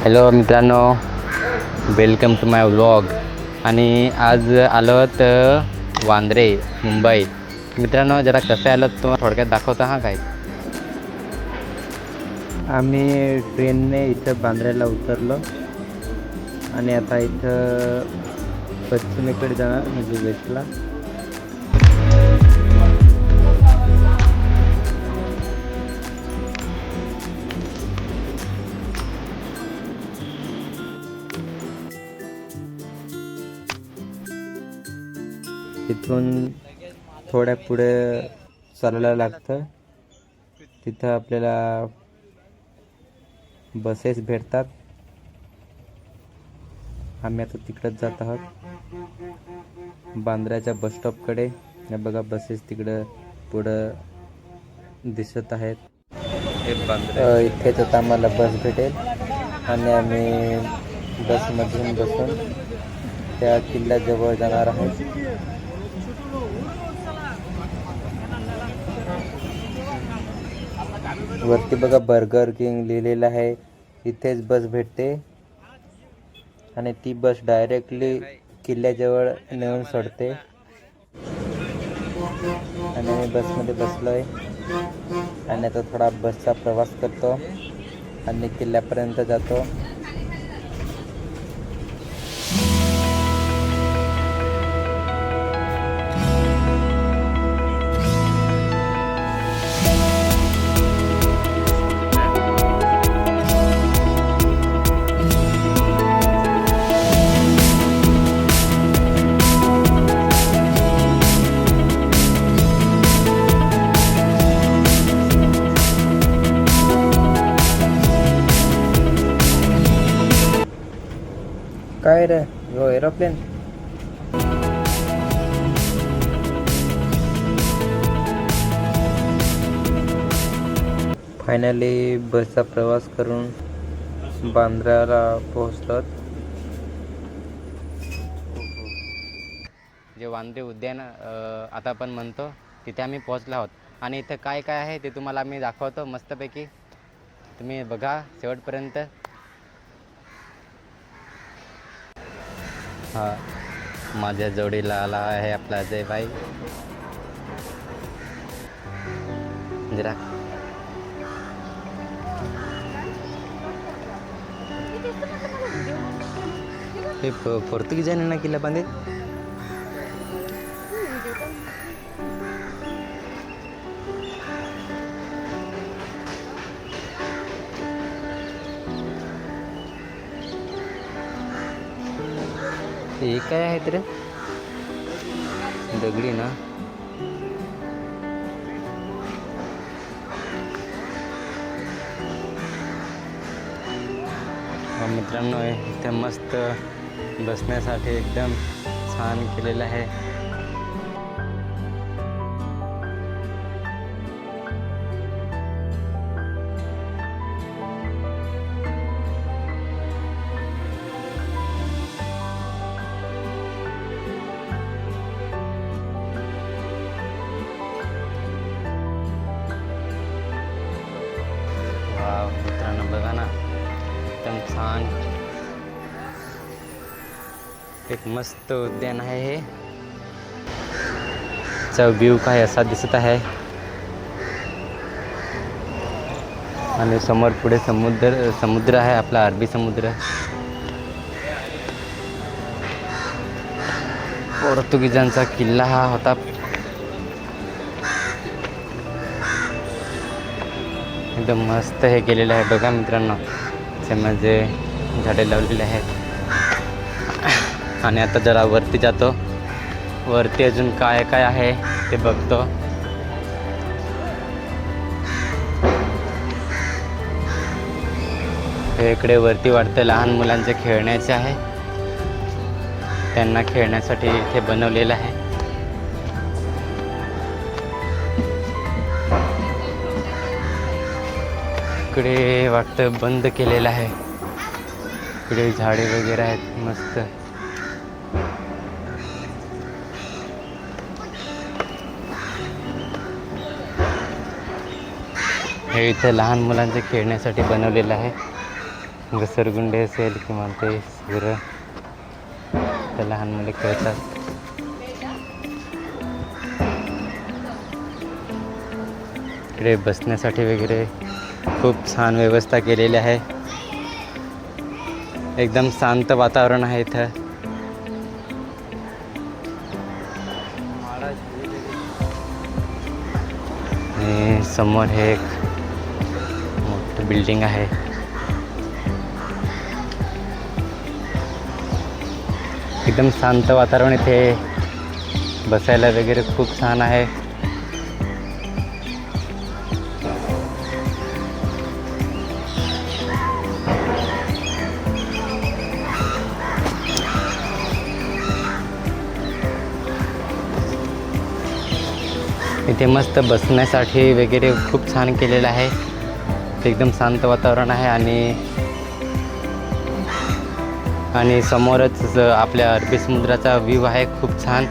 Hello मित्रांनो, welcome to my vlog. आणि आज आलो आहोत वांद्रे, मुंबई. मित्रांनो, जरा कसं आलो तुम्हाला थोडक्यात दाखवतो. काय आम्ही ट्रेनने इथं बांद्र्याला उतरलो आणि आता इथं पश्चिमेकडे जाणार, म्हणजे वेस्टला. तिथून थोड्या पुढे चालायला लागतं. तिथं आपल्याला बसेस भेटतात. आम्ही आता तिकडंच जात आहोत, बांद्र्याच्या बसस्टॉपकडे. हे बघा, बसेस तिकडं पुढं दिसत आहेत. इथेच आता आम्हाला बस भेटेल आणि आम्ही बसमधून बसून त्या किल्ल्याजवळ जाणार आहोत. वरती बघा, बर्गर किंग लिहिलेलं आहे. इथेच बस भेटते आणि ती बस डायरेक्टली किल्ल्याजवळ नेऊन सोडते. आणि मी बसमध्ये बसलोय आणि आता थोडा बसचा प्रवास करतो आणि किल्ल्यापर्यंत जातो. काय रे, हो एरोप्लेन. फायनली बसचा प्रवास करून बांद्र्याला पोहोचलो. जे वांद्रे उद्यान आता आपण म्हणतो, तिथे आम्ही पोहोचलो आहोत. आणि इथं काय काय आहे ते तुम्हाला आम्ही दाखवतो मस्तपैकी. तुम्ही बघा शेवटपर्यंत. हा, माझ्या जोडीला आला आहे आपला अजय भाई. जरा हे पोर्तुगीजाने ना किल्ला बांधे. हे काय आहे तर दगडी ना. मित्रांनो, इथे मस्त बसण्यासाठी एकदम छान केलेलं आहे. मित्रांनो बघा ना, एकदम छान एक मस्त उद्यान आहे हे. चा व्ह्यू काय असा दिसत आहे. आणि समोर पुढे समुद्र आहे, आपला अरबी समुद्र. पोर्तुगीजांचा किल्ला हा होता. एकदम मस्त हे केलेलं आहे बघा मित्रांनो. त्यामध्ये झाडे लावलेले आहेत. आणि आता जरा वरती जातो. वरती अजून काय काय आहे ते बघतो. हे इकडे वरती वाटतं लहान मुलांचे खेळण्याचे आहे. त्यांना खेळण्यासाठी इथे बनवलेलं आहे. इकडे वाटतं बंद केलेलं आहे. इकडे झाडे वगैरे आहेत मस्त. हे इथे लहान मुलांचे खेळण्यासाठी बनवलेलं आहे. घसरगुंडी असेल किंवा ते सगळं त्या लहान मुले खेळतात. इकडे बसण्यासाठी वगैरे खूप छान व्यवस्था केलेली आहे. एकदम शांत वातावरण आहे इथं. आणि समोर हे एक मोठं बिल्डिंग आहे. एकदम शांत वातावरण इथे बसायला वगैरे खूप छान आहे. इथे मस्त बसण्यासाठी वगैरे खूप छान केलेलं आहे. एकदम शांत वातावरण आहे आणि समोरच आपल्या अरबी समुद्राचा व्ह्यू आहे खूप छान.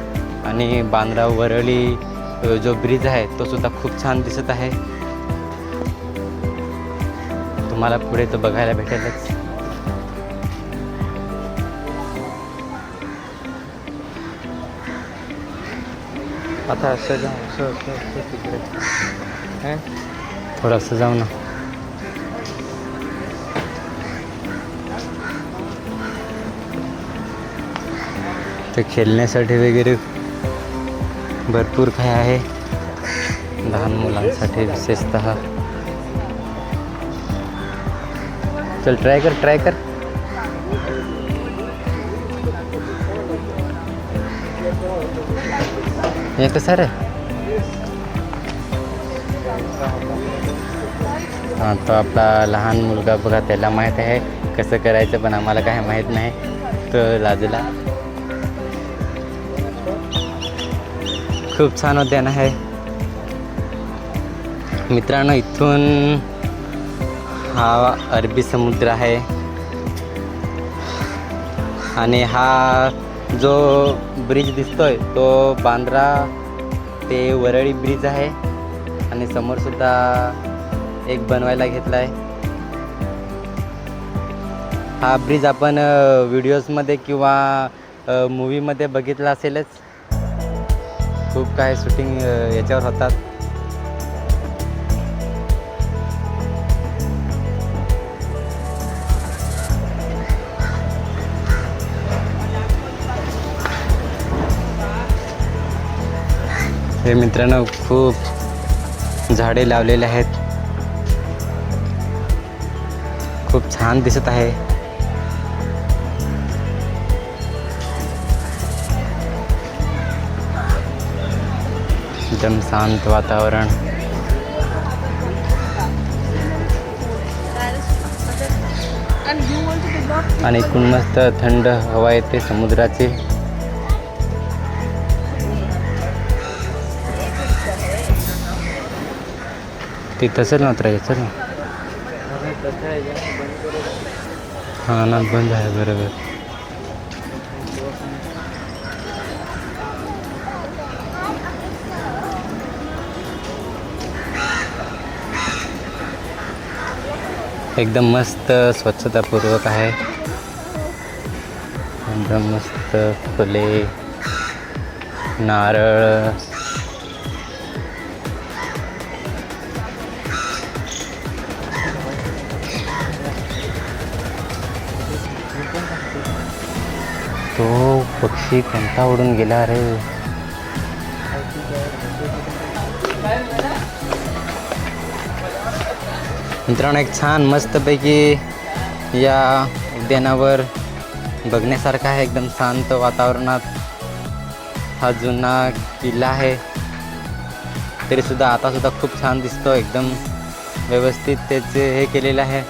आणि बांद्रा वरळी जो ब्रिज आहे तो सुद्धा खूप छान दिसत आहे. तुम्हाला पुढे तो बघायला भेटेलच. आता असं जाऊ तिकडे थोडंसं जाऊ ना. ते खेळण्यासाठी वगैरे भरपूर काही आहे लहान मुलांसाठी विशेषतः. चल ट्राय कर. हे कसं रे? हां, तो आपला लहान मुलगा बघा, त्याला माहीत आहे कसं करायचं, पण आम्हाला काय माहीत नाही. तो लाजला. खूप छान उद्यान आहे मित्रांनो. इथून हा अरबी समुद्र आहे आणि हा जो ब्रिज दिसतोय तो बांद्रा ते वरळी ब्रिज आहे. आणि समोर सुद्धा एक बनवायला घेतला आहे. हा ब्रिज आपण व्हिडिओजमध्ये किंवा मूवीमध्ये बघितला असेलच. खूप काही शूटिंग याच्यावर होतात. हे मित्रांनो खूप झाडे लावलेले आहेत. खूप छान दिसत आहे. एकदम शांत वातावरण. आणि इकडून मस्त थंड हवा येते समुद्राची. ते तसंच नव्हतं याचं ना. हां ना, बंद आहे बरोबर. एकदम मस्त स्वच्छतापूर्वक आहे. एकदम मस्त फुले, नारळ, तो पक्षी कोणता उडून गेला रे? मित्रांनो एक छान मस्तपैकी या उद्यानावर बघण्यासारखं आहे. एकदम शांत वातावरणात. हा जुना किल्ला आहे तरीसुद्धा आतासुद्धा खूप छान दिसतो. एकदम व्यवस्थित त्याचे हे केलेलं आहे.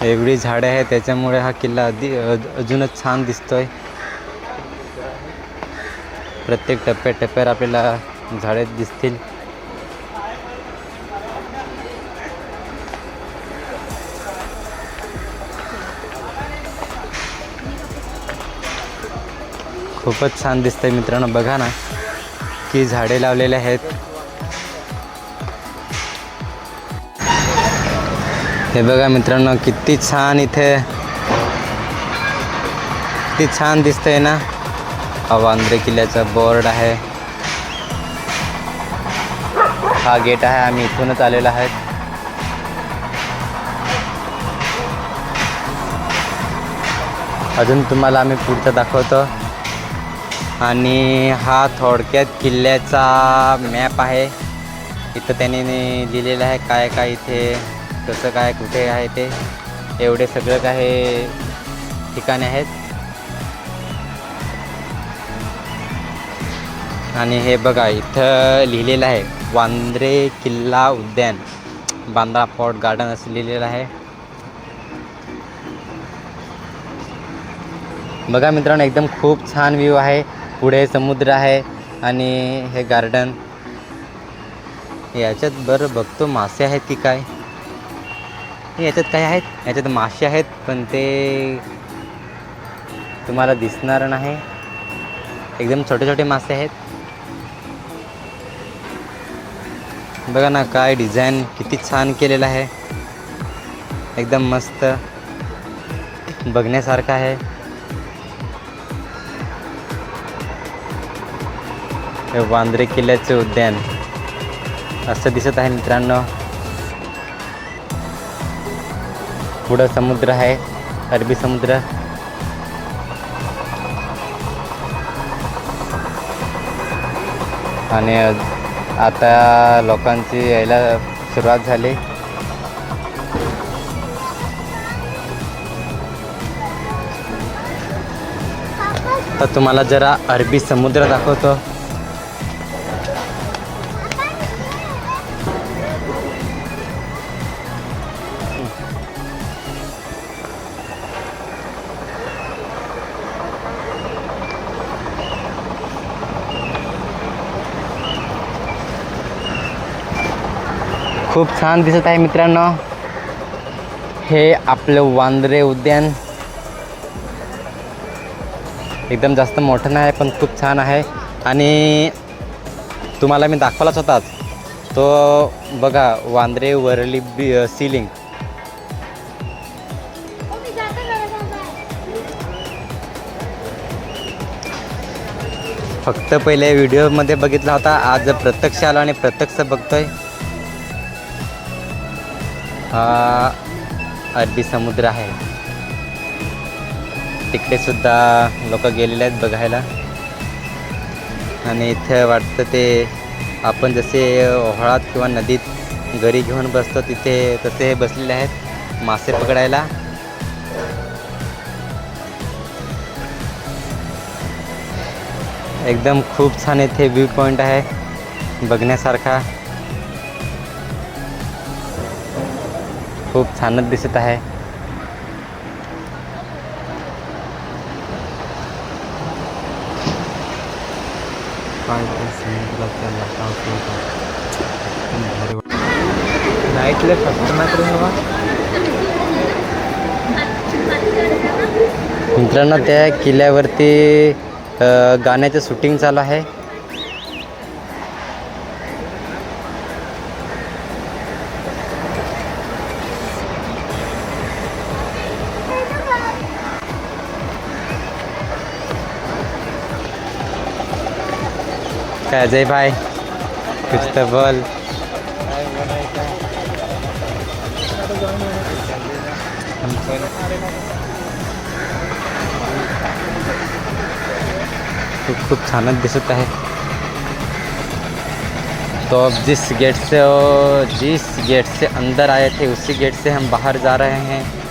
एवढी झाडे आहेत त्याच्यामुळे हा किल्ला अजूनच छान दिसतोय. प्रत्येक टप्प्याटप्प्यावर आपल्याला झाडे दिसतील. खूपच छान दिसतंय मित्रांनो. बघा ना की झाडे लावलेले आहेत. हे बघा मित्रांनो, किती छान इथे, किती छान दिसतंय ना. हा वांद्रे किल्ल्याचा बोर्ड आहे. हा गेट आहे, आम्ही इथूनच आलेलो आहे. अजून तुम्हाला आम्ही पुढचं दाखवतो. आणि हा थोडक्यात किल्ल्याचा मॅप आहे. इथं त्यांनी लिहिलेलं आहे काय काय इथे कसं काय कुठे आहे ते, एवढे सगळं काही ठिकाणे आहेत. आणि हे बघा इथं लिहिलेलं आहे वांद्रे किल्ला उद्यान, बांद्रा फोर्ट गार्डन असं लिहिलेलं आहे. बघा मित्रांनो, एकदम खूप छान व्ह्यू आहे. पुढे समुद्र आहे आणि हे गार्डन. याच्यात बरं बघतो मासे आहेत की काय. याच्यात काय आहेत, याच्यात मासे आहेत पण ते तुम्हाला दिसणार नाही. एकदम छोटे छोटे मासे आहेत. बघा ना काय डिझाईन किती छान केलेलं आहे. एकदम मस्त बघण्यासारखं आहे. हे वांद्रे किल्ल्याचे उद्यान असं दिसत आहे मित्रांनो. पुढं समुद्र आहे, अरबी समुद्र. आणि आता लोकांची यायला सुरुवात झाली. तर तुम्हाला जरा अरबी समुद्र दाखवतो. खूप छान दिसत आहे मित्रांनो. हे आपलं वांद्रे उद्यान एकदम जास्त मोठं नाही पण खूप छान आहे. आणि तुम्हाला मी दाखवलाच होताच तो बघा वांद्रे वरळी सीलिंग. फक्त पहिले व्हिडिओमध्ये बघितला होता, आज प्रत्यक्ष आलो आणि प्रत्यक्ष बघतोय. हा अरबी समुद्र आहे. तिकडे सुद्धा लोक गेलेले आहेत बघायला. आणि इथे वाटतं ते आपण जसे ओहळात किंवा नदीत घरी घेऊन बसतो तिथे तसे बसलेले आहेत मासे पकडायला. एकदम खूप छान इथे व्ह्यू पॉईंट आहे बघण्यासारखा. खूप छानच दिसत आहे. नाईटला फक्त मात्र मित्रांनो, त्या किल्ल्यावरती गाण्याचं शूटिंग चालू आहे. काय अजय भाई कुछ तो बोल. खूप छानच दिसत आहे. तो अब जिस गेट से अंदर आए थे उसी गेट से हम बाहर जा रहे हैं.